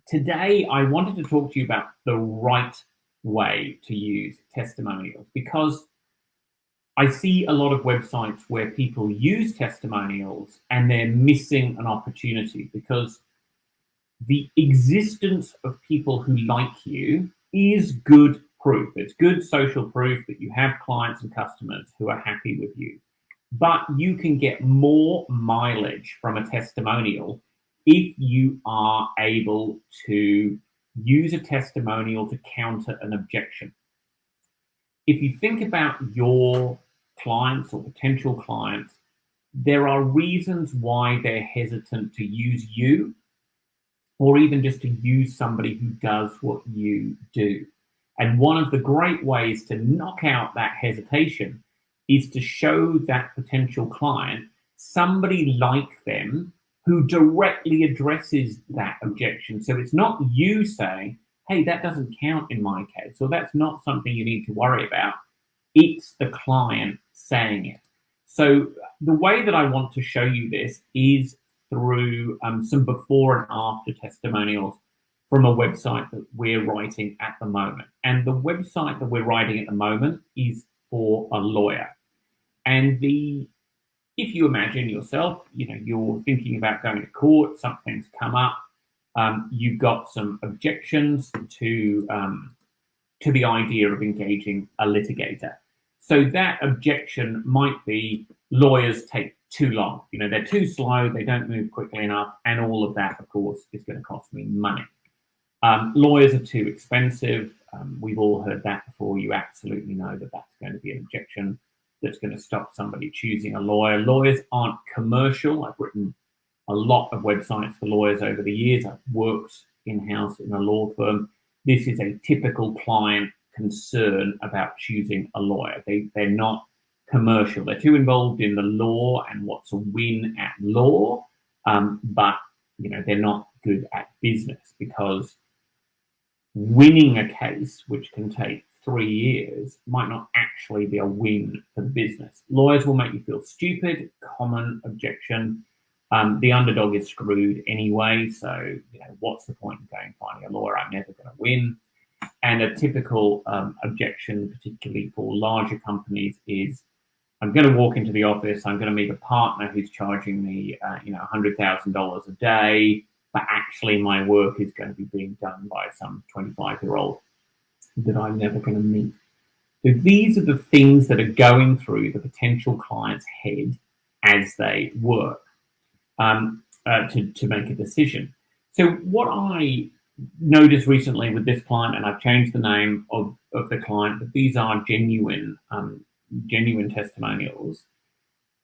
Today, I wanted to talk to you about the right way to use testimonials, because I see a lot of websites where people use testimonials and they're missing an opportunity, because the existence of people who like you is good proof. It's good social proof that you have clients and customers who are happy with you. But you can get more mileage from a testimonial if you are able to use a testimonial to counter an objection. If you think about your clients or potential clients, there are reasons why they're hesitant to use you, or even just to use somebody who does what you do. And one of the great ways to knock out that hesitation is to show that potential client somebody like them who directly addresses that objection. So it's not you saying, hey, that doesn't count in my case, or that's not something you need to worry about. It's the client saying it. So the way that I want to show you this is through some before and after testimonials from a website that we're writing at the moment. And the website that we're writing at the moment is for a lawyer. And if you imagine yourself, you're thinking about going to court, something's come up, you've got some objections to the idea of engaging a litigator. So that objection might be lawyers take too long. They're too slow, they don't move quickly enough, and all of that, of course, is going to cost me money. Lawyers are too expensive. We've all heard that before. You absolutely know that that's going to be an objection that's going to stop somebody choosing a lawyer. Lawyers aren't commercial. I've written a lot of websites for lawyers over the years. I've worked in-house in a law firm. This is a typical client concern about choosing a lawyer. They're not commercial. They're too involved in the law and what's a win at law, but they're not good at business, because winning a case, which can take 3 years, might not actually be a win for the business. Lawyers will make you feel stupid. Common objection. The underdog is screwed anyway, so what's the point in going finding a lawyer? I'm never going to win. And a typical objection, particularly for larger companies, is I'm going to walk into the office, I'm going to meet a partner who's charging me $100,000 a day, but actually my work is going to be being done by some 25-year-old that I'm never going to meet. So these are the things that are going through the potential client's head as they work to make a decision. So what I noticed recently with this client, and I've changed the name of the client, but these are genuine testimonials.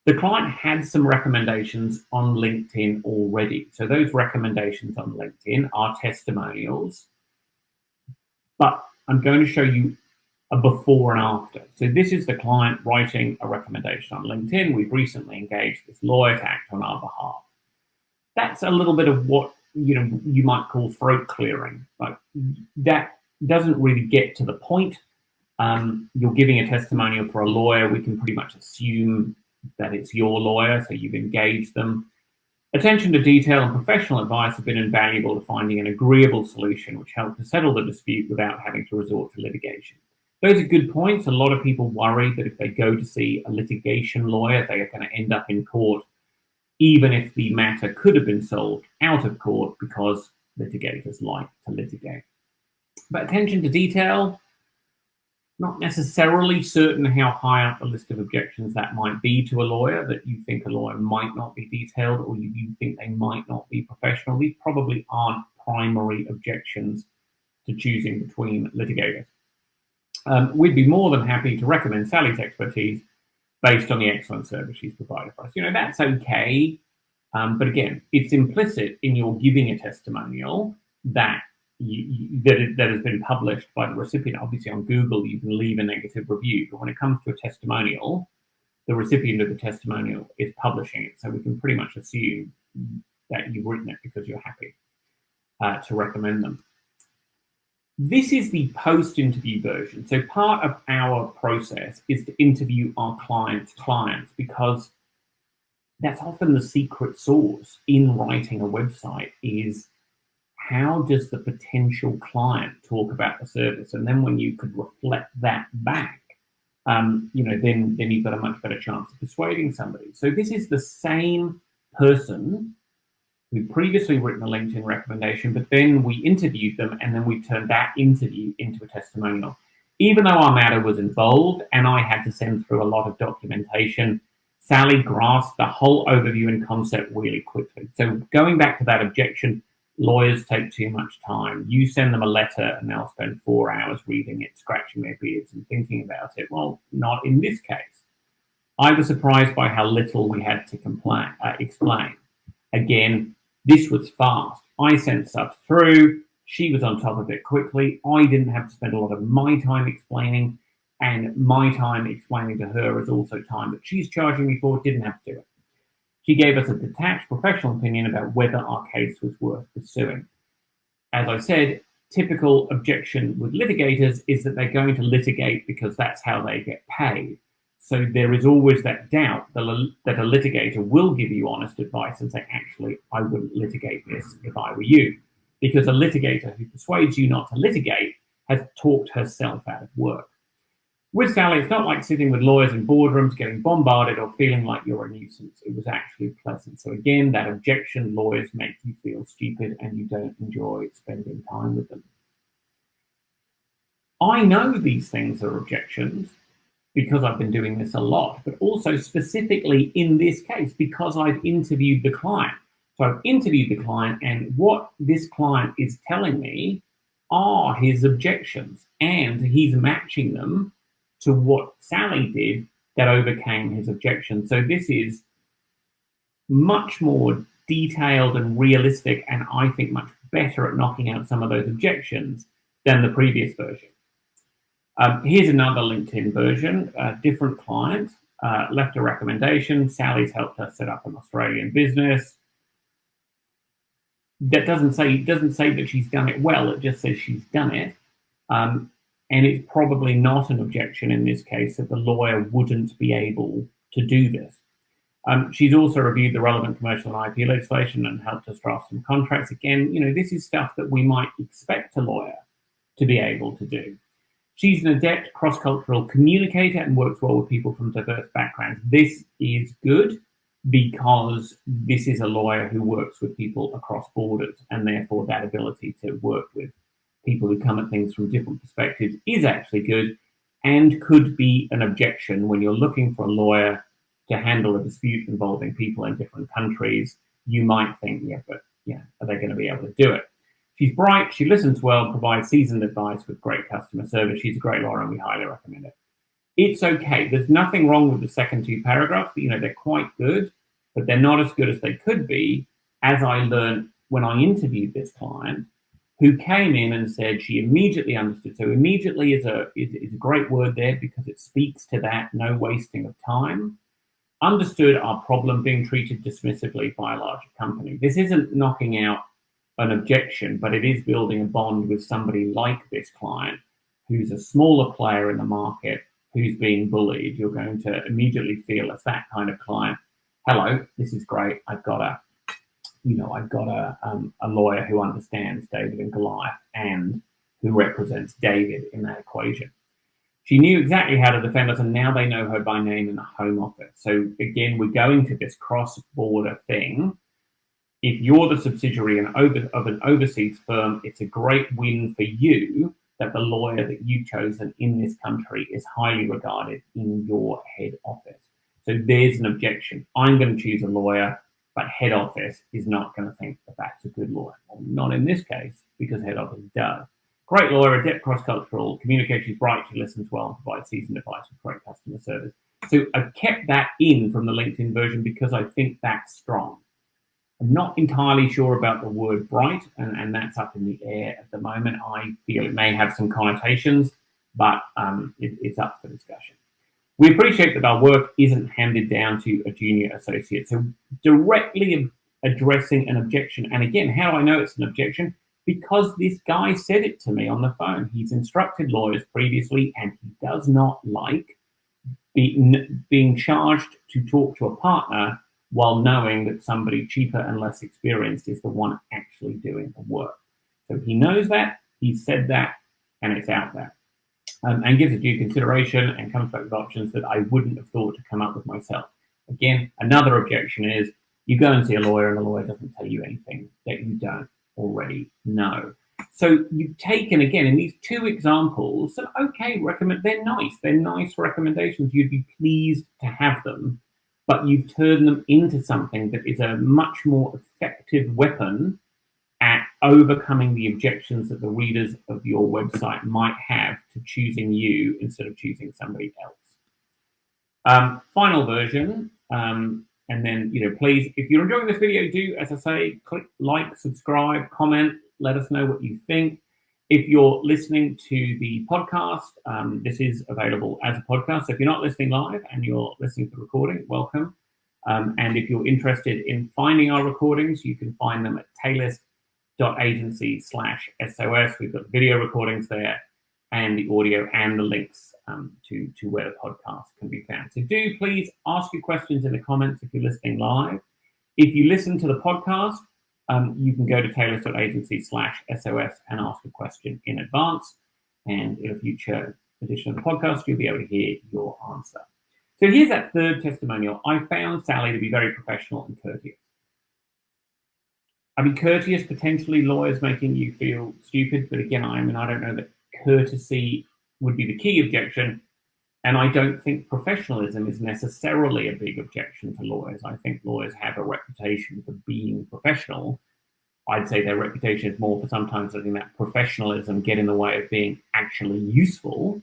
The client had some recommendations on LinkedIn already. So those recommendations on LinkedIn are testimonials, but I'm going to show you a before and after. So this is the client writing a recommendation on LinkedIn. We've recently engaged this lawyer to act on our behalf. That's a little bit of what you might call throat clearing, but that doesn't really get to the point. You're giving a testimonial for a lawyer. We can pretty much assume that it's your lawyer, so you've engaged them. Attention to detail and professional advice have been invaluable to finding an agreeable solution which helped to settle the dispute without having to resort to litigation. Those are good points. A lot of people worry that if they go to see a litigation lawyer, they are going to end up in court, even if the matter could have been solved out of court, because litigators like to litigate. But attention to detail, not necessarily certain how high up the list of objections that might be to a lawyer, that you think a lawyer might not be detailed, or you think they might not be professional. These probably aren't primary objections to choosing between litigators. We'd be more than happy to recommend Sally's expertise based on the excellent service she's provided for us. That's okay. But again, it's implicit in your giving a testimonial that that has been published by the recipient. Obviously on Google, you can leave a negative review, but when it comes to a testimonial, the recipient of the testimonial is publishing it. So we can pretty much assume that you've written it because you're happy to recommend them. This is the post-interview version. So part of our process is to interview our clients' clients, because that's often the secret sauce in writing a website, is how does the potential client talk about the service? And then when you could reflect that back, then you've got a much better chance of persuading somebody. So this is the same person who'd previously written a LinkedIn recommendation, but then we interviewed them and then we turned that interview into a testimonial. Even though our matter was involved and I had to send through a lot of documentation, Sally grasped the whole overview and concept really quickly. So going back to that objection, lawyers take too much time. You send them a letter and they'll spend 4 hours reading it, scratching their beards and thinking about it. Well, not in this case. I was surprised by how little we had to explain. Again, this was fast. I sent stuff through. She was on top of it quickly. I didn't have to spend a lot of my time explaining, and my time explaining to her is also time that she's charging me for. Didn't have to do it. She gave us a detached professional opinion about whether our case was worth pursuing. As I said, typical objection with litigators is that they're going to litigate because that's how they get paid. So there is always that doubt that a litigator will give you honest advice and say, actually, I wouldn't litigate this if I were you. Because a litigator who persuades you not to litigate has talked herself out of work. With Sally, it's not like sitting with lawyers in boardrooms getting bombarded or feeling like you're a nuisance. It was actually pleasant. So again, that objection, lawyers make you feel stupid and you don't enjoy spending time with them. I know these things are objections because I've been doing this a lot, but also specifically in this case, because I've interviewed the client. So I've interviewed the client, and what this client is telling me are his objections, and he's matching them to what Sally did that overcame his objections. So this is much more detailed and realistic, and I think much better at knocking out some of those objections than the previous version. Here's another LinkedIn version, different client, left a recommendation. Sally's helped us set up an Australian business. That doesn't say that she's done it well, it just says she's done it. And it's probably not an objection in this case that the lawyer wouldn't be able to do this. She's also reviewed the relevant commercial and IP legislation and helped us draft some contracts. Again, this is stuff that we might expect a lawyer to be able to do. She's an adept cross-cultural communicator and works well with people from diverse backgrounds. This is good because this is a lawyer who works with people across borders, and therefore that ability to work with people who come at things from different perspectives is actually good and could be an objection when you're looking for a lawyer to handle a dispute involving people in different countries. You might think, are they going to be able to do it? She's bright, she listens well, provides seasoned advice with great customer service. She's a great lawyer and we highly recommend it. It's okay. There's nothing wrong with the second two paragraphs. They're quite good, but they're not as good as they could be, as I learned when I interviewed this client, who came in and said she immediately understood. So immediately is a great word there because it speaks to that no wasting of time. Understood our problem being treated dismissively by a larger company. This isn't knocking out an objection, but it is building a bond with somebody like this client who's a smaller player in the market, who's being bullied. You're going to immediately feel as that kind of client, hello, this is great. I've got a lawyer who understands David and Goliath and who represents David in that equation. She knew exactly how to defend us, and now they know her by name in the Home Office. So again, we're going to this cross-border thing. If you're the subsidiary of an overseas firm, it's a great win for you that the lawyer that you've chosen in this country is highly regarded in your head office. So there's an objection. I'm going to choose a lawyer, but head office is not going to think that that's a good lawyer. Well, not in this case, because head office does. Great lawyer, adept cross-cultural communication, she's bright, she listens well, and provides seasoned advice with great customer service. So I've kept that in from the LinkedIn version because I think that's strong. I'm not entirely sure about the word bright, and that's up in the air at the moment. I feel it may have some connotations, but it's up for discussion. We appreciate that our work isn't handed down to a junior associate. So directly addressing an objection, and again, how do I know it's an objection? Because this guy said it to me on the phone. He's instructed lawyers previously, and he does not like being charged to talk to a partner while knowing that somebody cheaper and less experienced is the one actually doing the work. So he knows that, he said that, and it's out there. And gives it due consideration and comes back with options that I wouldn't have thought to come up with myself. Again, another objection is you go and see a lawyer and the lawyer doesn't tell you anything that you don't already know. So you've taken, again, in these two examples, some okay they're nice recommendations. You'd be pleased to have them, but you've turned them into something that is a much more effective weapon at overcoming the objections that the readers of your website might have to choosing you instead of choosing somebody else. Final version, and then, please, if you're enjoying this video, do, as I say, click like, subscribe, comment, let us know what you think. If you're listening to the podcast, this is available as a podcast. So if you're not listening live and you're listening to the recording, welcome. And if you're interested in finding our recordings, you can find them at Taleist.agency/SOS. We've got video recordings there and the audio and the links to where the podcast can be found. So do please ask your questions in the comments if you're listening live. If you listen to the podcast, you can go to Taleist.agency/SOS and ask a question in advance. And in a future edition of the podcast, you'll be able to hear your answer. So here's that third testimonial. I found Sally to be very professional and courteous. I mean, courteous, potentially lawyers making you feel stupid, but again, I don't know that courtesy would be the key objection, and I don't think professionalism is necessarily a big objection to lawyers. I think lawyers have a reputation for being professional. I'd say their reputation is more for sometimes letting that professionalism get in the way of being actually useful,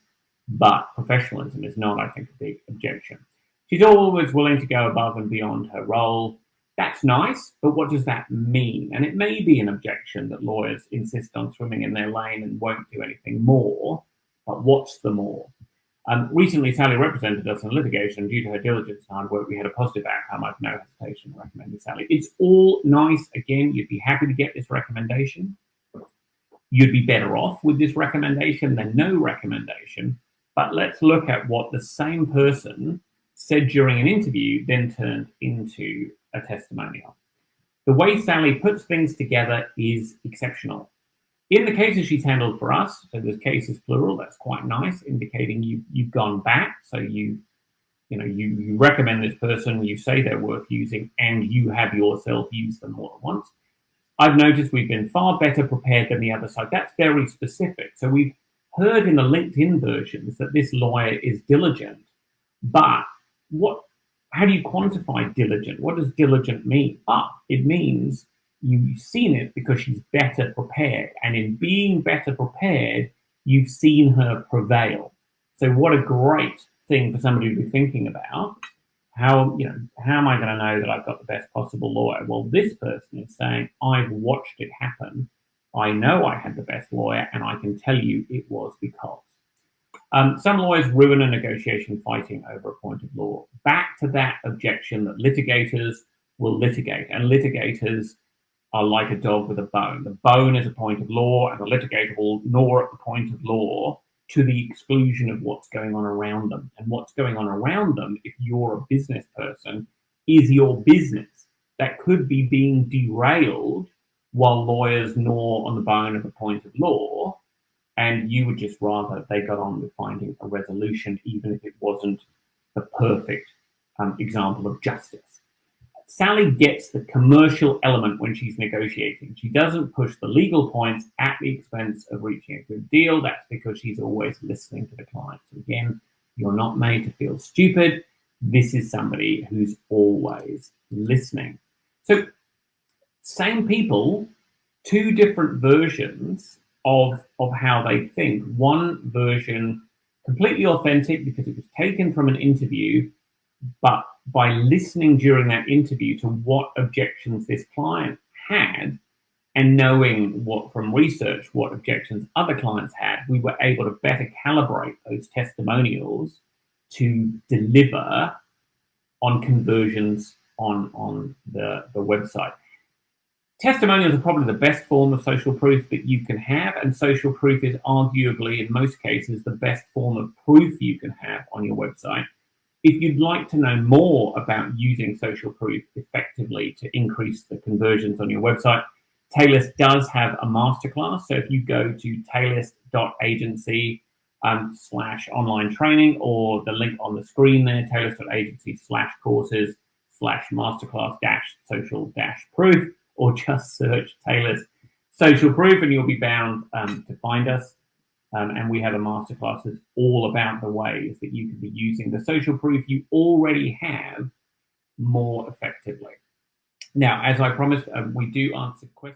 but professionalism is not, I think, a big objection. She's always willing to go above and beyond her role. That's nice, but what does that mean? And it may be an objection that lawyers insist on swimming in their lane and won't do anything more, but what's the more? Recently, Sally represented us in litigation. Due to her diligence and hard work, we had a positive outcome. I've no hesitation recommending Sally. It's all nice. Again, you'd be happy to get this recommendation. You'd be better off with this recommendation than no recommendation. But let's look at what the same person said during an interview, then turned into a testimonial. The way Sally puts things together is exceptional. In the cases she's handled for us, so there's cases plural, that's quite nice, indicating you've gone back. So you recommend this person, you say they're worth using, and you have yourself used them more than once. I've noticed we've been far better prepared than the other side. That's very specific. So we've heard in the LinkedIn versions that this lawyer is diligent, but how do you quantify diligent? What does diligent mean? It means you've seen it because she's better prepared. And in being better prepared, you've seen her prevail. So what a great thing for somebody to be thinking about. How am I going to know that I've got the best possible lawyer? Well, this person is saying, I've watched it happen. I know I had the best lawyer, and I can tell you it was because. Some lawyers ruin a negotiation fighting over a point of law. Back to that objection that litigators will litigate, and litigators are like a dog with a bone. The bone is a point of law, and the litigator will gnaw at the point of law to the exclusion of what's going on around them. And what's going on around them, if you're a business person, is your business. That could be being derailed while lawyers gnaw on the bone of a point of law, and you would just rather they got on with finding a resolution, even if it wasn't the perfect example of justice. Sally gets the commercial element when she's negotiating. She doesn't push the legal points at the expense of reaching a good deal. That's because she's always listening to the client. So again, you're not made to feel stupid. This is somebody who's always listening. So same people, two different versions of how they think. One version completely authentic because it was taken from an interview, but by listening during that interview to what objections this client had and knowing from research what objections other clients had, we were able to better calibrate those testimonials to deliver on conversions on the website. Testimonials are probably the best form of social proof that you can have, and social proof is arguably, in most cases, the best form of proof you can have on your website. If you'd like to know more about using social proof effectively to increase the conversions on your website, Taleist does have a masterclass. So if you go to taleist.agency /online training, or the link on the screen there, taleist.agency /courses/masterclass social proof, or just search Taleist social proof and you'll be bound to find us. And we have a masterclass that's all about the ways that you can be using the social proof you already have more effectively. Now, as I promised, we do answer questions.